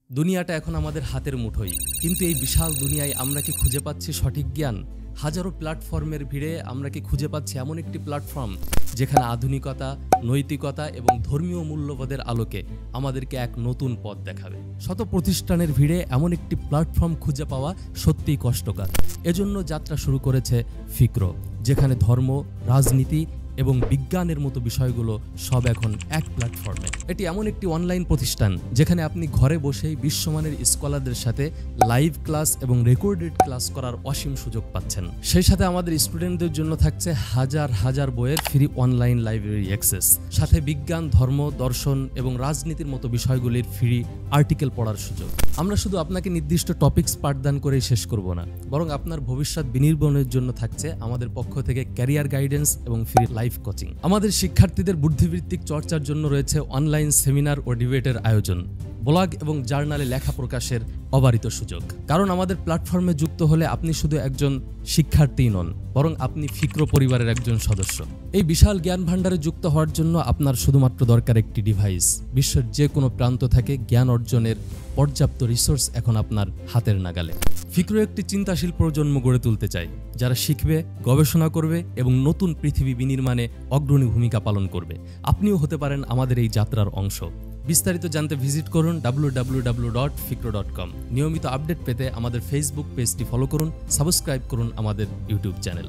দুনিয়াটা এখন আমাদের হাতের মুঠোয়, কিন্তু এই বিশাল দুনিয়ায় আমরা কি খুঁজে পাচ্ছি সঠিক জ্ঞান? হাজারো প্ল্যাটফর্মের ভিড়ে আমরা কি খুঁজে পাচ্ছি এমন একটি প্ল্যাটফর্ম যেখানে আধুনিকতা, নৈতিকতা এবং ধর্মীয় মূল্যবোধের আলোকে আমাদেরকে এক নতুন পথ দেখাবে? শত প্রতিষ্ঠানের ভিড়ে এমন একটি প্ল্যাটফর্ম খুঁজে পাওয়া সত্যিই কষ্টকর। এজন্য যাত্রা শুরু করেছে ফিক্রো, যেখানে ধর্ম, রাজনীতি এবং বিজ্ঞানের মতো বিষয়গুলো সব এখন এক প্ল্যাটফর্মে। এটি এমন একটি অনলাইন প্রতিষ্ঠান যেখানে আপনি ঘরে বসেই বিশ্বমানের স্কলারদের সাথে লাইভ ক্লাস এবং রেকর্ডেড ক্লাস করার অসীম সুযোগ পাচ্ছেন। সেই সাথে আমাদের স্টুডেন্টদের জন্য থাকছে হাজার হাজার বইয়ের ফ্রি অনলাইন লাইব্রেরি অ্যাক্সেস, সাথে বিজ্ঞান, ধর্ম, দর্শন এবং রাজনীতির মতো বিষয়গুলির ফ্রি আর্টিকেল পড়ার সুযোগ। আমরা শুধু আপনাকে নির্দিষ্ট টপিকস পাঠদান করেই শেষ করব না, বরং আপনার ভবিষ্যৎ বিনির্মাণের জন্য থাকছে আমাদের পক্ষ থেকে ক্যারিয়ার গাইডেন্স এবং ফ্রি লাইভ কোচিং। আমাদের শিক্ষার্থীদের বুদ্ধিবৃত্তিক চর্চার জন্য রয়েছে অনলাইন সেমিনার ও ডিবেটের আয়োজন, ব্লগ এবং জার্নালে লেখা প্রকাশের অবারিত সুযোগ। কারণ আমাদের প্ল্যাটফর্মে যুক্ত হলে আপনি শুধু একজন শিক্ষার্থী নন, বরং আপনি ফিক্রো পরিবারের একজন সদস্য। এই বিশাল জ্ঞান ভাণ্ডারে যুক্ত হওয়ার জন্য আপনার শুধুমাত্র দরকার একটি ডিভাইস। বিশ্বের যে কোনো প্রান্ত থেকে জ্ঞান অর্জনের পর্যাপ্ত রিসোর্স এখন আপনার হাতের নাগালে। ফিক্রো একটি চিন্তাশীল প্রজন্ম গড়ে তুলতে চায়, যারা শিখবে, গবেষণা করবে এবং নতুন পৃথিবী বিনির্মাণে অগ্রণী ভূমিকা পালন করবে। আপনিও হতে পারেন আমাদের এই যাত্রার অংশ। বিস্তারিত জানতে ভিজিট করুন www.fikro.com। নিয়মিত আপডেট পেতে আমাদের ফেসবুক পেজটি ফলো করুন, সাবস্ক্রাইব করুন আমাদের ইউটিউব চ্যানেল।